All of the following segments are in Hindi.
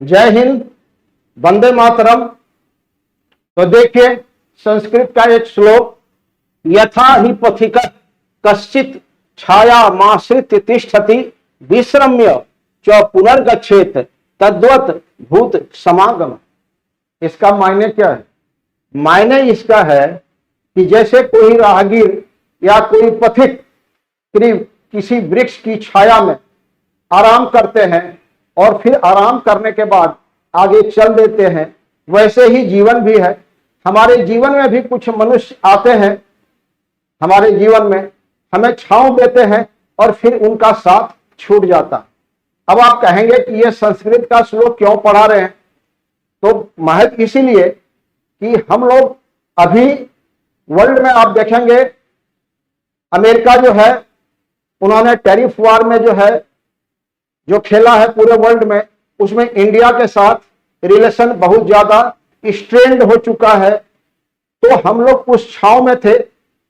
जय हिंद, वंदे मातरम। तो देखिए संस्कृत का एक श्लोक, यथा ही पथिक कश्चित छाया माश्रित्य तिष्ठति विश्रम्य च पुनर्गच्छेत तद्वत भूत समागम। इसका मायने क्या है? मायने इसका है कि जैसे कोई राहगीर या कोई पथिक किसी वृक्ष की छाया में आराम करते हैं और फिर आराम करने के बाद आगे चल देते हैं, वैसे ही जीवन भी है। हमारे जीवन में भी कुछ मनुष्य आते हैं, हमारे जीवन में हमें छांव देते हैं और फिर उनका साथ छूट जाता। अब आप कहेंगे कि ये संस्कृत का श्लोक क्यों पढ़ा रहे हैं? तो महज इसीलिए कि हम लोग अभी वर्ल्ड में आप देखेंगे, अमेरिका जो है उन्होंने टैरिफ वार में जो खेला है पूरे वर्ल्ड में, उसमें इंडिया के साथ रिलेशन बहुत ज्यादा स्ट्रेंड हो चुका है। तो हम लोग उस छांव में थे,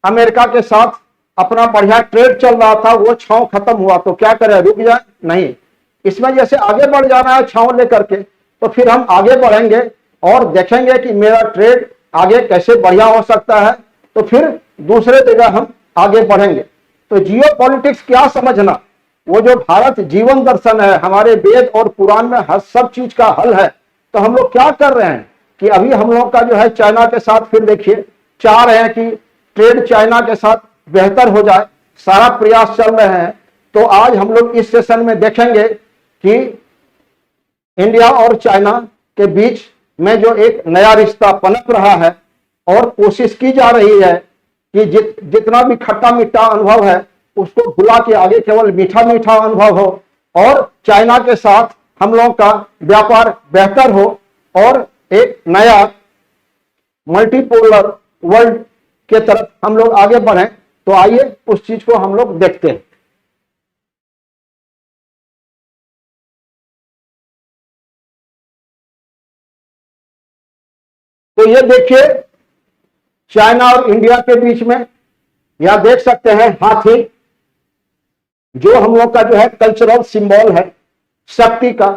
अमेरिका के साथ अपना बढ़िया ट्रेड चल रहा था, वो छांव खत्म हुआ तो क्या करें, रुक जाए? नहीं, इसमें जैसे आगे बढ़ जाना है छांव लेकर के, तो फिर हम आगे बढ़ेंगे और देखेंगे कि मेरा ट्रेड आगे कैसे बढ़िया हो सकता है, तो फिर दूसरे जगह हम आगे बढ़ेंगे। तो जियो पॉलिटिक्स क्या समझना, वो जो भारत जीवन दर्शन है, हमारे वेद और पुराण में हर सब चीज का हल है। तो हम लोग क्या कर रहे हैं कि अभी हम लोग का जो है चाइना के साथ, फिर देखिए चाह रहे हैं कि ट्रेड चाइना के साथ बेहतर हो जाए, सारा प्रयास चल रहे हैं। तो आज हम लोग इस सेशन में देखेंगे कि इंडिया और चाइना के बीच में जो एक नया रिश्ता पनप रहा है और कोशिश की जा रही है कि जितना भी खट्टा मीठा अनुभव है उसको भुला के आगे केवल मीठा मीठा अनुभव हो और चाइना के साथ हम लोग का व्यापार बेहतर हो और एक नया मल्टीपोलर वर्ल्ड के तरफ हम लोग आगे बढ़ें। तो आइए उस चीज को हम लोग देखते हैं। तो ये देखिए चाइना और इंडिया के बीच में, यहां देख सकते हैं हाथी, जो हम लोग का जो है कल्चरल सिंबल है शक्ति का।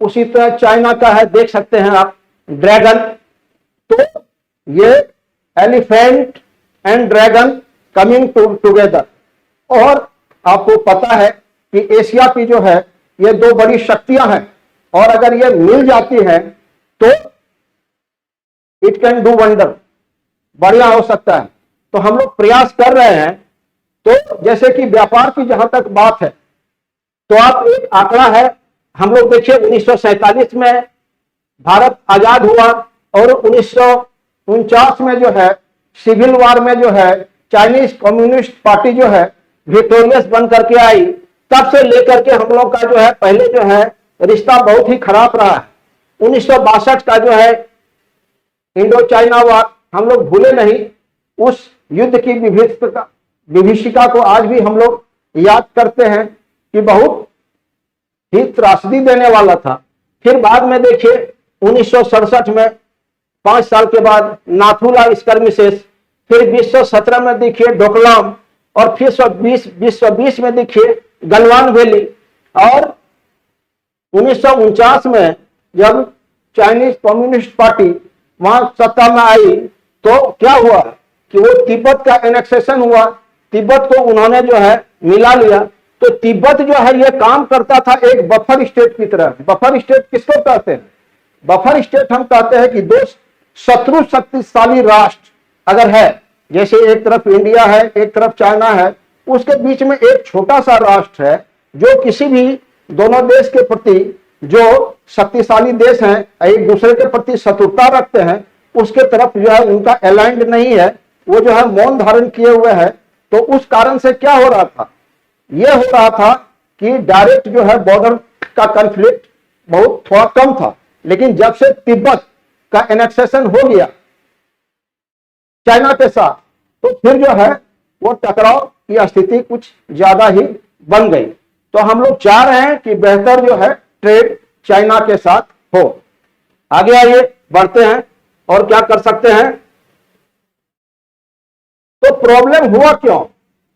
उसी तरह चाइना का है, देख सकते हैं आप, ड्रैगन। तो ये elephant and dragon coming together. और आपको पता है कि एशिया की जो है ये दो बड़ी शक्तियां हैं, और अगर ये मिल जाती है तो इट कैन डू वंडर, बढ़िया हो सकता है। तो हम लोग प्रयास कर रहे हैं। तो जैसे कि व्यापार की जहां तक बात है, तो आप एक आंकड़ा है, हम लोग देखिए 1947 में भारत आजाद हुआ और 1949 में जो है सिविल वार में जो है चाइनीज कम्युनिस्ट पार्टी जो है विक्टोरियस बन करके आई। तब से लेकर के हम लोग का जो है पहले जो है रिश्ता बहुत ही खराब रहा है। 1962 का जो है इंडो चाइना वार हम लोग भूले नहीं, उस युद्ध की विभीषिका को आज भी हम लोग याद करते हैं कि बहुत ही त्रासदी देने वाला था। फिर बाद में देखिए 1967 में 5 साल के बाद नाथुला स्कर्मिसेस, फिर 1917 में देखिए डोकलाम, और फिर 1920 में देखिए गलवान वैली, और 1949 में जब चाइनीज कम्युनिस्ट पार्टी वहां सत्ता में आई तो क्या हुआ कि वो तिब्बत का एनेक्सेशन हुआ, तिब्बत को उन्होंने जो है मिला लिया। तो तिब्बत जो है ये काम करता था एक बफर स्टेट की तरह। बफर स्टेट किसको कहते हैं? बफर स्टेट हम कहते हैं कि दो शत्रु शक्तिशाली राष्ट्र अगर है, जैसे एक तरफ इंडिया है एक तरफ चाइना है, उसके बीच में एक छोटा सा राष्ट्र है जो किसी भी दोनों देश के प्रति, जो शक्तिशाली देश हैं एक दूसरे के प्रति शत्रुता रखते हैं, उसके तरफ जो है उनका अलाइंड नहीं है, वो जो है मौन धारण किए हुए है। तो उस कारण से क्या हो रहा था, ये हो रहा था कि डायरेक्ट जो है बॉर्डर का कॉन्फ्लिक्ट बहुत थोड़ा कम था। लेकिन जब से तिब्बत का एनेक्सेशन हो गया चाइना के साथ, तो फिर जो है वो टकराव की स्थिति कुछ ज्यादा ही बन गई। तो हम लोग चाह रहे हैं कि बेहतर जो है ट्रेड चाइना के साथ हो। आगे आइए बढ़ते हैं और क्या कर सकते हैं। तो प्रॉब्लम हुआ क्यों?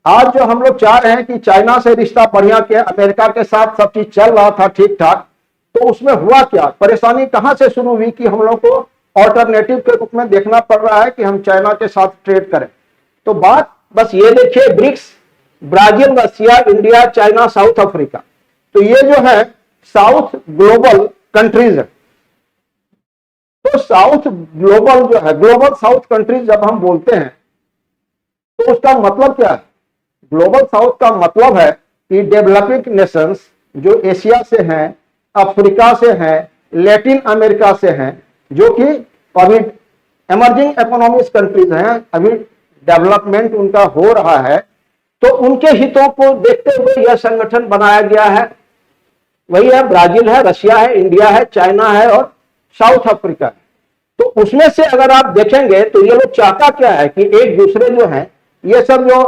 आज जो हम लोग चाह रहे हैं कि चाइना से रिश्ता बढ़िया के, अमेरिका के साथ सब चीज चल रहा था ठीक ठाक, तो उसमें हुआ क्या, परेशानी कहां से शुरू हुई कि हम लोग को ऑल्टरनेटिव के रूप में देखना पड़ रहा है कि हम चाइना के साथ ट्रेड करें। तो बात बस ये देखिए, BRICS, Brazil, Russia, India, China, South Africa, तो ये जो है साउथ ग्लोबल कंट्रीज है। तो साउथ ग्लोबल जो है, ग्लोबल साउथ कंट्रीज जब हम बोलते हैं तो उसका मतलब क्या है? ग्लोबल साउथ का मतलब है कि डेवलपिंग नेशंस जो एशिया से हैं, अफ्रीका से हैं, लैटिन अमेरिका से हैं, जो कि अभी इमर्जिंग इकोनॉमिक कंट्रीज हैं, अभी डेवलपमेंट उनका हो रहा है, तो उनके हितों को देखते हुए यह संगठन बनाया गया है। वही है, ब्राजील है, रशिया है, इंडिया है, चाइना है और साउथ अफ्रीका है। तो उसमें से अगर आप देखेंगे तो ये लोग चाहता क्या है कि एक दूसरे जो है, ये सब जो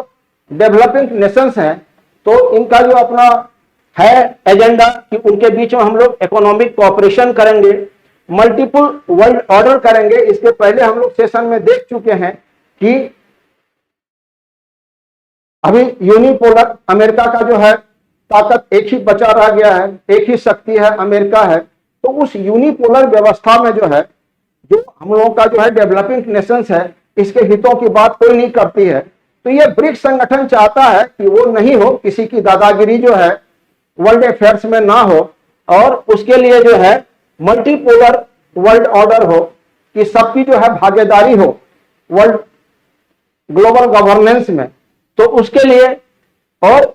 डेवलपिंग नेशंस हैं, तो इनका जो अपना है एजेंडा कि उनके बीच में हम लोग इकोनॉमिक कोऑपरेशन करेंगे, मल्टीपल वर्ल्ड ऑर्डर करेंगे। इसके पहले हम लोग सेशन में देख चुके हैं कि अभी यूनिपोलर अमेरिका का जो है ताकत एक ही बचा रह गया है, एक ही शक्ति है, अमेरिका है। तो उस यूनिपोलर व्यवस्था में जो है, जो हम लोगों का जो है डेवलपिंग नेशंस है, इसके हितों की बात कोई नहीं करती है। तो ये ब्रिक्स संगठन चाहता है कि वो नहीं हो, किसी की दादागिरी जो है वर्ल्ड अफेयर्स में ना हो, और उसके लिए जो है मल्टीपोलर वर्ल्ड ऑर्डर हो, कि सबकी जो है भागीदारी हो वर्ल्ड ग्लोबल गवर्नेंस में। तो उसके लिए और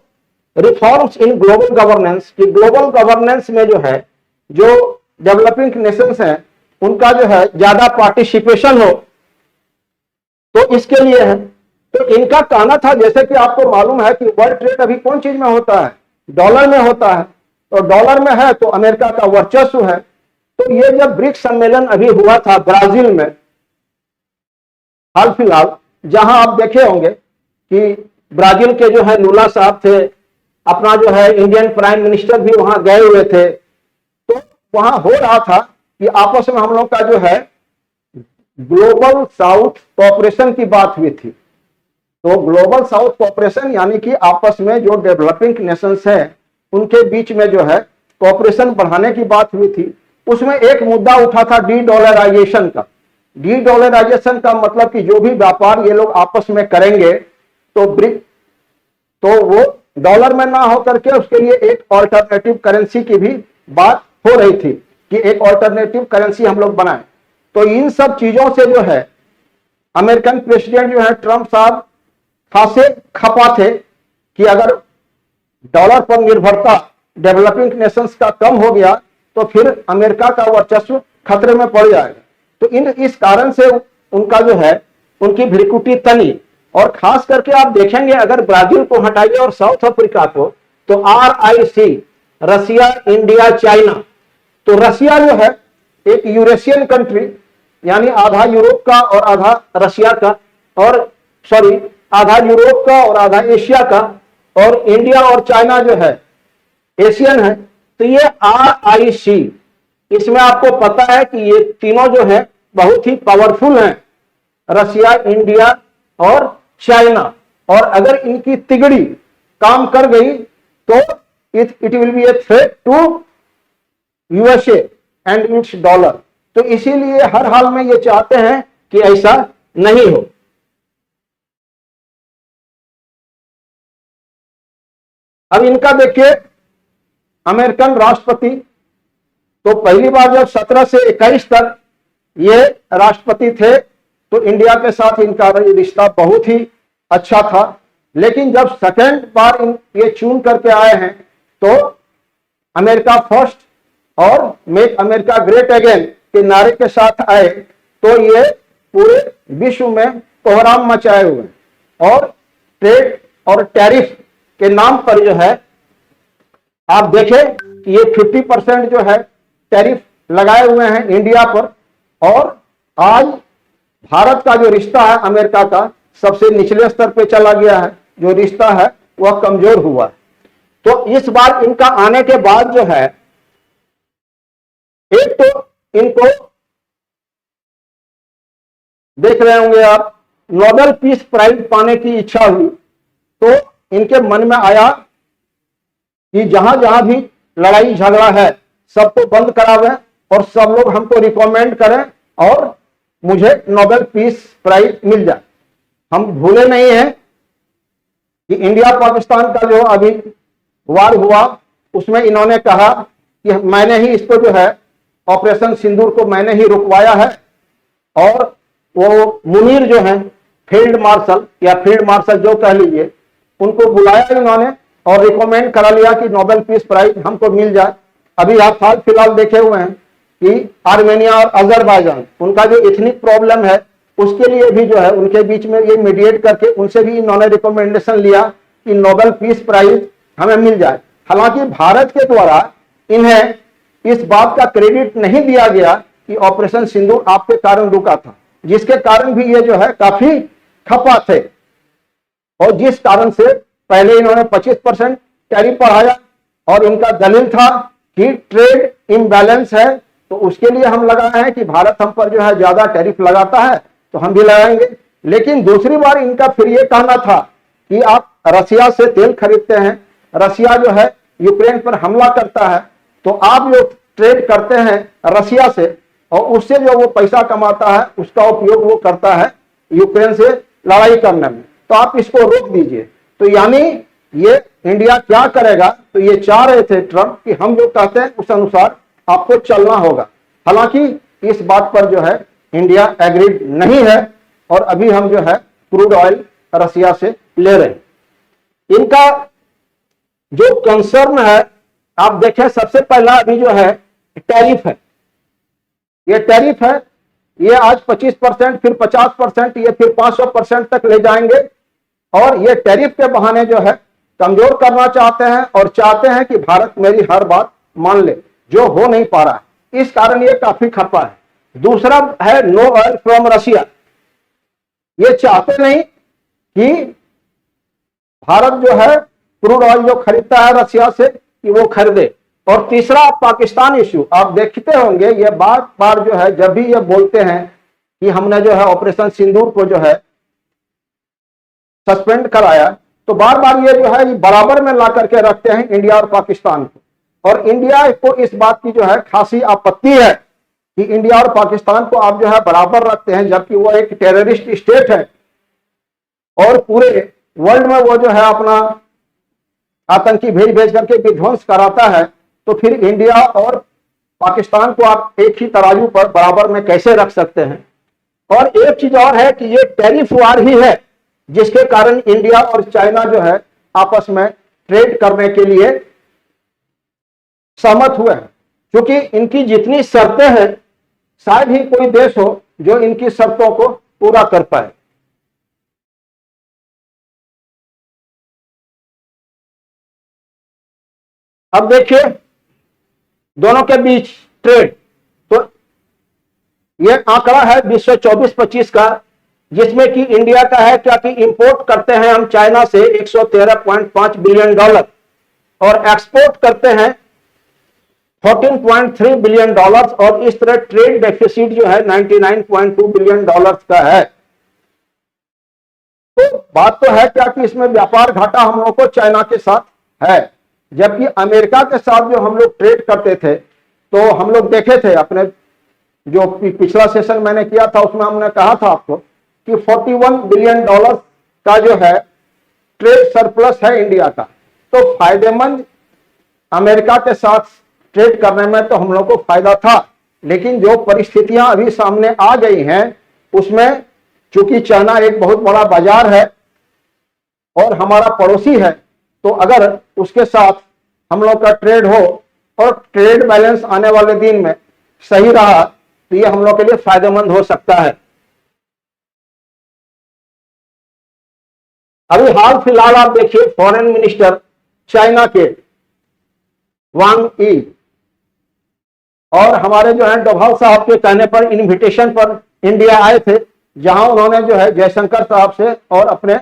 रिफॉर्म्स इन ग्लोबल गवर्नेंस, कि ग्लोबल गवर्नेंस में जो है, जो डेवलपिंग नेशंस हैं, उनका जो है ज्यादा पार्टिसिपेशन हो, तो इसके लिए है। तो इनका कहना था, जैसे कि आपको मालूम है कि वर्ल्ड ट्रेड अभी कौन चीज में होता है? डॉलर में होता है। तो डॉलर में है तो अमेरिका का वर्चस्व है। तो ये जब ब्रिक्स सम्मेलन अभी हुआ था ब्राजील में हाल फिलहाल, जहां आप देखे होंगे कि ब्राजील के जो है लूला साहब थे, अपना जो है इंडियन प्राइम मिनिस्टर भी वहां गए हुए थे। तो वहां हो रहा था कि आपस में हम लोग का जो है ग्लोबल साउथ कोऑपरेशन की बात हुई थी। तो ग्लोबल साउथ कोऑपरेशन यानी कि आपस में जो डेवलपिंग नेशंस हैं, उनके बीच में जो है कोऑपरेशन बढ़ाने की बात हुई थी। उसमें एक मुद्दा उठा था डी डॉलराइजेशन का। डी डॉलराइजेशन का मतलब कि जो भी व्यापार ये लोग आपस में करेंगे तो वो डॉलर में ना होकर के उसके लिए एक ऑल्टरनेटिव करेंसी की भी बात हो रही थी कि एक ऑल्टरनेटिव करेंसी हम लोग बनाएं। तो इन सब चीजों से जो है अमेरिकन प्रेसिडेंट जो है ट्रंप साहब खासे खपा थे कि अगर डॉलर पर निर्भरता डेवलपिंग नेशंस का कम हो गया तो फिर अमेरिका का वर्चस्व खतरे में पड़ जाएगा। तो इस कारण से उनका जो है, उनकी भ्रिकुटी तनी। और खास करके आप देखेंगे अगर ब्राजील को हटाइए और साउथ अफ्रीका को, तो RIC, रशिया, इंडिया, चाइना। तो रशिया जो है एक यूरेशियन कंट्री, यानी आधा यूरोप का और आधा रशिया का, और सॉरी आधा यूरोप का और आधा एशिया का, और इंडिया और चाइना जो है एशियन है। तो ये RIC, इसमें आपको पता है कि ये तीनों जो है बहुत ही पावरफुल हैं, रशिया, इंडिया और चाइना। और अगर इनकी तिगड़ी काम कर गई तो it will be a threat to USA and its dollar. तो इसीलिए हर हाल में ये चाहते हैं कि ऐसा नहीं हो। अब इनका देखिए, अमेरिकन राष्ट्रपति तो पहली बार जब 17 से 21 तक ये राष्ट्रपति थे तो इंडिया के साथ इनका रिश्ता बहुत ही अच्छा था। लेकिन जब सेकेंड बार ये चुन करके आए हैं तो अमेरिका फर्स्ट और मेक अमेरिका ग्रेट अगेन के नारे के साथ आए, तो ये पूरे विश्व में कोहराम मचाए हुए। और ट्रेड और टैरिफ के नाम पर जो है आप देखें कि ये 50% जो है टैरिफ लगाए हुए हैं इंडिया पर। और आज भारत का जो रिश्ता है अमेरिका का सबसे निचले स्तर पे चला गया है, जो रिश्ता है वह कमजोर हुआ है। तो इस बार इनका आने के बाद जो है, एक तो इनको देख रहे होंगे आप, नोबेल पीस प्राइज पाने की इच्छा हुई। तो इनके मन में आया कि जहां जहां भी लड़ाई झगड़ा है सबको बंद करावे और सब लोग हमको रिकमेंड करें और मुझे नोबेल पीस प्राइज मिल जाए। हम भूले नहीं हैं कि इंडिया पाकिस्तान का जो अभी वार हुआ उसमें इन्होंने कहा कि मैंने ही इसको जो है ऑपरेशन सिंदूर को मैंने ही रुकवाया है, और वो मुनीर जो है फील्ड मार्शल या फील्ड मार्शल जो कह लीजिए, उनको बुलाया इन्होंने और रिकमेंड करा लिया कि नोबेल पीस प्राइज हमको मिल जाए। अभी आप हाल फिलहाल देखे हुए हैं कि आर्मेनिया और अजरबैजान, उनका जो एथनिक प्रॉब्लम है उसके लिए भी जो है उनके बीच में ये मीडिएट करके उनसे भी इन्होंने रिकमेंडेशन लिया कि नोबेल पीस प्राइज हमें मिल जाए। हालांकि भारत के द्वारा इन्हें इस बात का क्रेडिट नहीं दिया गया कि ऑपरेशन सिंदूर आपके कारण रुका था, जिसके कारण भी ये जो है काफी खपा थे, और जिस कारण से पहले इन्होंने 25% टैरिफ बढ़ाया और इनका दलील था कि ट्रेड इम्बैलेंस है, तो उसके लिए हम लगाए हैं कि भारत हम पर जो है ज्यादा टैरिफ लगाता है तो हम भी लगाएंगे। लेकिन दूसरी बार इनका फिर ये कहना था कि आप रसिया से तेल खरीदते हैं, रसिया जो है यूक्रेन पर हमला करता है, तो आप जो ट्रेड करते हैं रसिया से और उससे जो वो पैसा कमाता है उसका उपयोग वो करता है यूक्रेन से लड़ाई करने में, तो आप इसको रोक दीजिए। तो यानी ये इंडिया क्या करेगा, तो ये चाह रहे थे ट्रंप कि हम जो कहते हैं उस अनुसार आपको चलना होगा। हालांकि इस बात पर जो है इंडिया एग्रीड नहीं है और अभी हम जो है क्रूड ऑयल रसिया से ले रहे हैं। इनका जो कंसर्न है आप देखें, सबसे पहला अभी जो है टैरिफ है। ये टैरिफ है, ये आज 25%, फिर 50%, ये फिर 500% तक ले जाएंगे, और ये टैरिफ के बहाने जो है कमजोर करना चाहते हैं और चाहते हैं कि भारत मेरी हर बात मान ले, जो हो नहीं पा रहा है। इस कारण ये काफी खपा है। दूसरा है नो ऑयल फ्रॉम रशिया। ये चाहते नहीं कि भारत जो है क्रूड ऑयल जो खरीदता है रशिया से कि वो खरीदे। और तीसरा पाकिस्तान इश्यू, आप देखते होंगे ये बार बार जो है जब भी ये बोलते हैं कि हमने जो है ऑपरेशन सिंदूर को जो है सस्पेंड कराया, तो बार बार ये जो है बराबर में ला करके रखते हैं इंडिया और पाकिस्तान को। और इंडिया को इस बात की जो है खासी आपत्ति है कि इंडिया और पाकिस्तान को आप जो है बराबर रखते हैं, जबकि वो एक टेररिस्ट स्टेट है और पूरे वर्ल्ड में वो जो है अपना आतंकी भेज भेज करके विध्वंस कराता है। तो फिर इंडिया और पाकिस्तान को आप एक ही तराजू पर बराबर में कैसे रख सकते हैं। और एक चीज और है कि ये टैरिफ वार ही है जिसके कारण इंडिया और चाइना जो है आपस में ट्रेड करने के लिए सहमत हुए हैं, क्योंकि इनकी जितनी शर्तें हैं शायद ही कोई देश हो जो इनकी शर्तों को पूरा कर पाए। अब देखिए दोनों के बीच ट्रेड, तो यह आंकड़ा है विश्व 24-25 का, जिसमें कि इंडिया का है क्या कि इंपोर्ट करते हैं हम चाइना से 113.5 बिलियन डॉलर और एक्सपोर्ट करते हैं 14.3 बिलियन डॉलर, और इस तरह ट्रेड डेफिसिट जो है 99.2 बिलियन डॉलर का है। तो बात तो है क्या कि इसमें व्यापार घाटा हम लोग को चाइना के साथ है, जबकि अमेरिका के साथ जो हम लोग ट्रेड करते थे, तो हम लोग देखे थे अपने जो पिछला सेशन मैंने किया था उसमें हमने कहा था आपको कि 41 बिलियन डॉलर का जो है ट्रेड सरप्लस है इंडिया का। तो फायदेमंद अमेरिका के साथ ट्रेड करने में तो हम लोग को फायदा था, लेकिन जो परिस्थितियां अभी सामने आ गई हैं उसमें चूंकि चाइना एक बहुत बड़ा बाजार है और हमारा पड़ोसी है, तो अगर उसके साथ हम लोग का ट्रेड हो और ट्रेड बैलेंस आने वाले दिन में सही रहा तो ये हम लोग के लिए फायदेमंद हो सकता है। अभी हाल फिलहाल आप देखिए फॉरेन मिनिस्टर चाइना के वांग ई और हमारे जो है डोभाल साहब के कहने पर इनविटेशन पर इंडिया आए थे, जहां उन्होंने जो है जयशंकर साहब से और अपने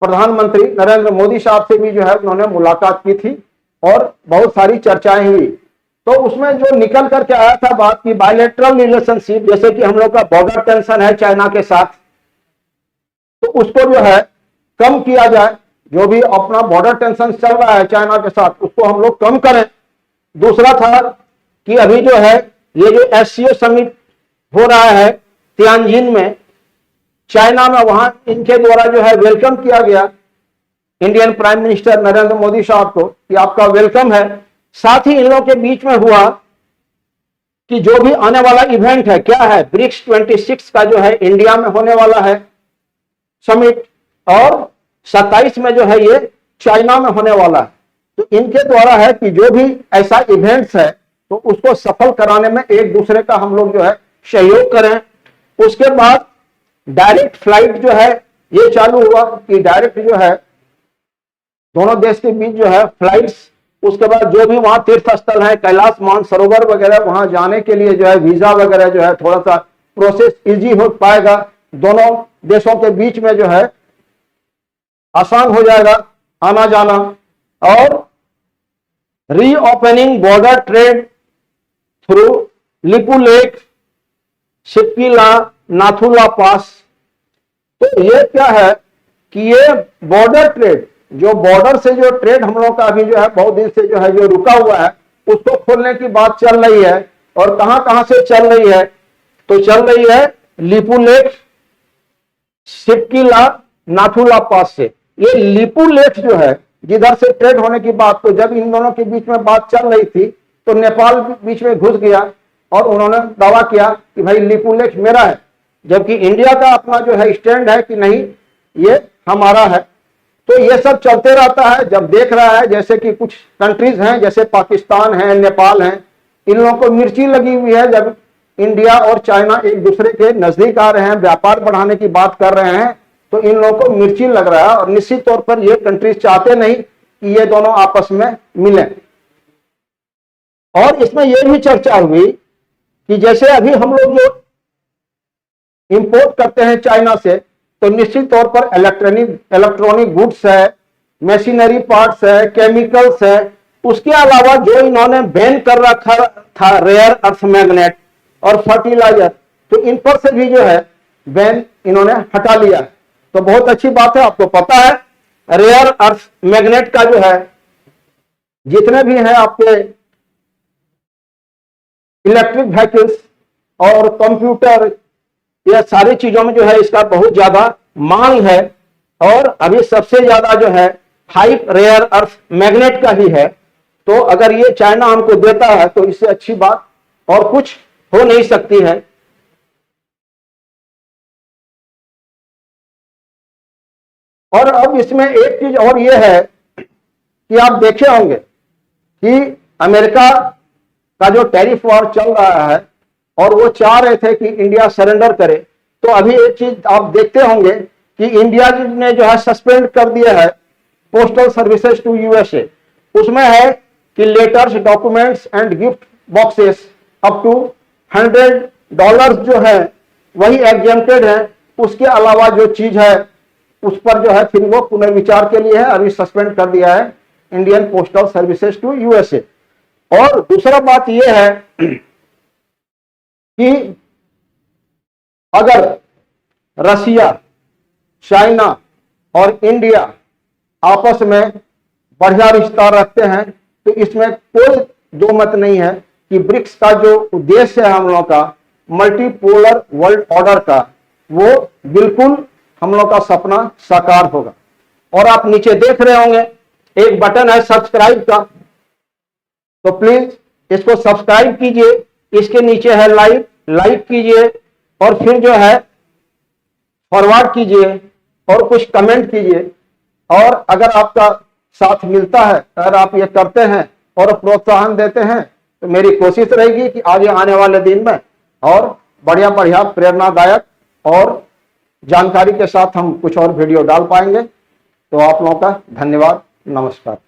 प्रधानमंत्री नरेंद्र मोदी साहब से भी जो है उन्होंने मुलाकात की थी और बहुत सारी चर्चाएं हुई। तो उसमें जो निकल करके आया था बात की बायलैटरल रिलेशनशिप, जैसे कि हम लोग का बॉर्डर टेंशन है चाइना के साथ, तो उसको जो है कम किया जाए। जो भी अपना बॉर्डर टेंशन चल रहा है चाइना के साथ उसको हम लोग कम करें, दूसरा था कि अभी जो है ये जो एससीओ समिट हो रहा है तियानजिन में, चाइना में, वहां इनके द्वारा जो है वेलकम किया गया Indian prime minister Narendra Modi साहब को कि आपका वेलकम है। साथ ही इन लोगों के बीच में हुआ कि जो भी आने वाला इवेंट है, क्या है, ब्रिक्स 26 का जो है इंडिया में होने वाला है समिट, और 27 में जो है ये चाइना में होने वाला है। तो इनके द्वारा है कि जो भी ऐसा इवेंट्स है तो उसको सफल कराने में एक दूसरे का हम लोग जो है सहयोग करें। उसके बाद डायरेक्ट फ्लाइट जो है ये चालू हुआ कि डायरेक्ट जो है दोनों देश के बीच जो है फ्लाइट्स, उसके बाद जो भी वहां तीर्थ स्थल है, कैलाश मानसरोवर वगैरह, वहां जाने के लिए जो है वीजा वगैरह जो है थोड़ा सा प्रोसेस इजी हो पाएगा, दोनों देशों के बीच में जो है आसान हो जाएगा आना जाना। और reopening border trade through Lipulekh, Shipki La, Nathu La pass. तो ये क्या है कि ये बॉर्डर ट्रेड, जो बॉर्डर से जो ट्रेड हम लोग का अभी जो है बहुत दिन से जो है जो रुका हुआ है, उसको खोलने की बात चल रही है। और कहां कहां से चल रही है, तो चल रही है लिपू लेक, शिप्कीला, नाथुला पास से। ये लिपू लेक जो है जिधर से ट्रेड होने की बात, तो जब इन दोनों के बीच में बात चल रही थी तो नेपाल बीच में घुस गया और उन्होंने दावा किया कि भाई लिपू लेक मेरा है, जबकि इंडिया का अपना जो है स्टैंड है कि नहीं ये हमारा है। तो ये सब चलते रहता है। जब देख रहा है जैसे कि कुछ कंट्रीज हैं जैसे पाकिस्तान है, नेपाल है, इन लोगों को मिर्ची लगी हुई है जब इंडिया और चाइना एक दूसरे के नजदीक आ रहे हैं, व्यापार बढ़ाने की बात कर रहे हैं, तो इन लोगों को मिर्ची लग रहा है। और निश्चित तौर पर ये कंट्रीज चाहते नहीं कि ये दोनों आपस में मिलें। और इसमें यह भी चर्चा हुई कि जैसे अभी हम लोग जो इंपोर्ट करते हैं चाइना से, तो निश्चित तौर पर इलेक्ट्रॉनिक गुड्स है, मशीनरी पार्ट्स है, केमिकल्स है। उसके अलावा जो इन्होंने बैन कर रखा था रेयर अर्थ मैग्नेट और फर्टिलाइजर, तो इन पर से भी जो है बैन इन्होंने हटा लिया। तो बहुत अच्छी बात है। आपको पता है रेयर अर्थ मैग्नेट का जो है जितने भी हैं आपके इलेक्ट्रिक व्हीकल्स और कंप्यूटर, यह सारी चीजों में जो है इसका बहुत ज्यादा मांग है। और अभी सबसे ज्यादा जो है हाइप रेयर अर्थ मैग्नेट का ही है। तो अगर ये चाइना हमको देता है तो इससे अच्छी बात और कुछ हो नहीं सकती है। और अब इसमें एक चीज और ये है कि आप देखे होंगे कि अमेरिका का जो टैरिफ वॉर चल रहा है और वो चाह रहे थे कि इंडिया सरेंडर करे। तो अभी एक चीज आप देखते होंगे कि इंडिया ने जो है सस्पेंड कर दिया है पोस्टल सर्विसेज टू यूएसए। उसमें है कि letters, documents and gift boxes up to $100 जो है वही एग्जेम्प्टेड है। उसके अलावा जो चीज है उस पर जो है फिर वो पुनर्विचार के लिए है, अभी सस्पेंड कर दिया है Indian postal services to USA. और दूसरा बात यह है कि अगर रसिया, चाइना और इंडिया आपस में बढ़िया रिश्ता रखते हैं तो इसमें कोई दो मत नहीं है कि ब्रिक्स का जो उद्देश्य है हम लोगों का मल्टीपोलर वर्ल्ड ऑर्डर का, वो बिल्कुल हम लोग का सपना साकार होगा। और आप नीचे देख रहे होंगे एक बटन है सब्सक्राइब का, तो प्लीज इसको सब्सक्राइब कीजिए। इसके नीचे है लाइक कीजिए और फिर जो है फॉरवर्ड कीजिए और कुछ कमेंट कीजिए। और अगर आपका साथ मिलता है, अगर आप ये करते हैं और प्रोत्साहन देते हैं, तो मेरी कोशिश रहेगी कि आगे आने वाले दिन में और बढ़िया बढ़िया प्रेरणादायक और जानकारी के साथ हम कुछ और वीडियो डाल पाएंगे। तो आप लोगों का धन्यवाद, नमस्कार।